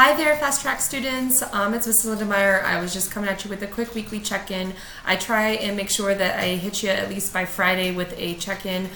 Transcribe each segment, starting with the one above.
Hi there, Fast Track students. It's Mrs. Linda Meyer. I was just coming at you with a quick weekly check-in. I try and make sure that I hit you at least by Friday with a check-in.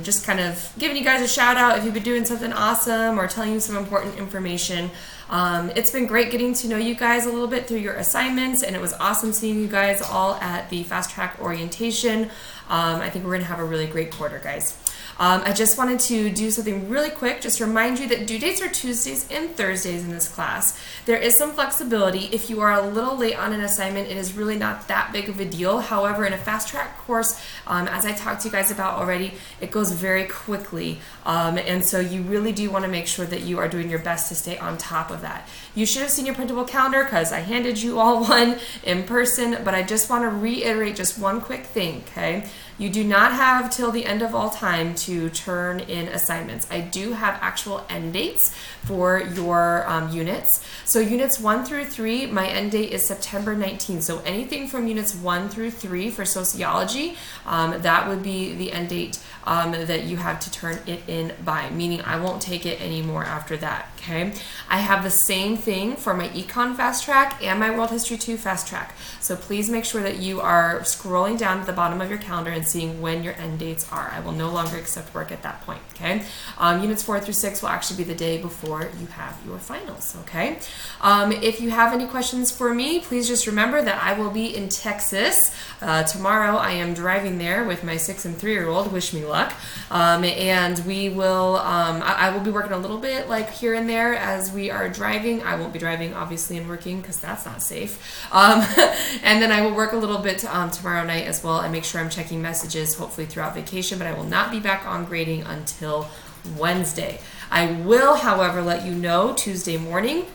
Just kind of giving you guys a shout out if you've been doing something awesome or telling you some important information. It's been great getting to know you guys a little bit through your assignments, and it was awesome seeing you guys all at the Fast Track orientation. I think we're going to have a really great quarter, guys. I just wanted to do something really quick, just remind you that due dates are Tuesdays and Thursdays in this class. There is some flexibility. If you are a little late on an assignment, it is really not that big of a deal. However, in a Fast Track course, as I talked to you guys about already, it goes very quickly. And so you really do want to make sure that you are doing your best to stay on top of that. You should have seen your printable calendar because I handed you all one in person, but I just want to reiterate just one quick thing, okay? You do not have till the end of all time to turn in assignments. I do have actual end dates for your units. So units 1 through 3, my end date is September 19th. So anything from units 1 through 3 for sociology, that would be the end date that you have to turn it in by, meaning I won't take it anymore after that, okay? I have the same thing for my Econ Fast Track and my World History 2 Fast Track. So please make sure that you are scrolling down at the bottom of your calendar and seeing when your end dates are. I will no longer accept work at that point, okay? Units 4 through 6 will actually be the day before you have your finals, okay? If you have any questions for me, please just remember that I will be in Texas. Tomorrow I am driving there with my 6 and 3-year-old, wish me luck. And we will, I will be working a little bit like here and there as we are driving. I won't be driving obviously and working because that's not safe. And then I will work a little bit tomorrow night as well and make sure I'm checking messages hopefully throughout vacation, but I will not be back on grading until Wednesday. I will, however, let you know Tuesday morning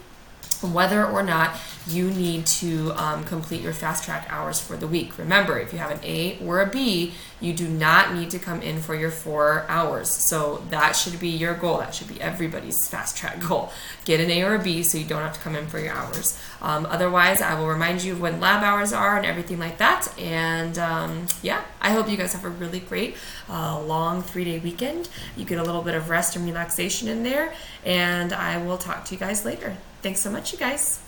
whether or not you need to complete your Fast Track hours for the week. Remember, if you have an A or a B, you do not need to come in for your 4 hours. So that should be your goal. That should be everybody's Fast Track goal. Get an A or a B so you don't have to come in for your hours. Otherwise, I will remind you of when lab hours are and everything like that. And yeah, I hope you guys have a really great long 3-day weekend. You get a little bit of rest and relaxation in there. And I will talk to you guys later. Thanks so much, you guys.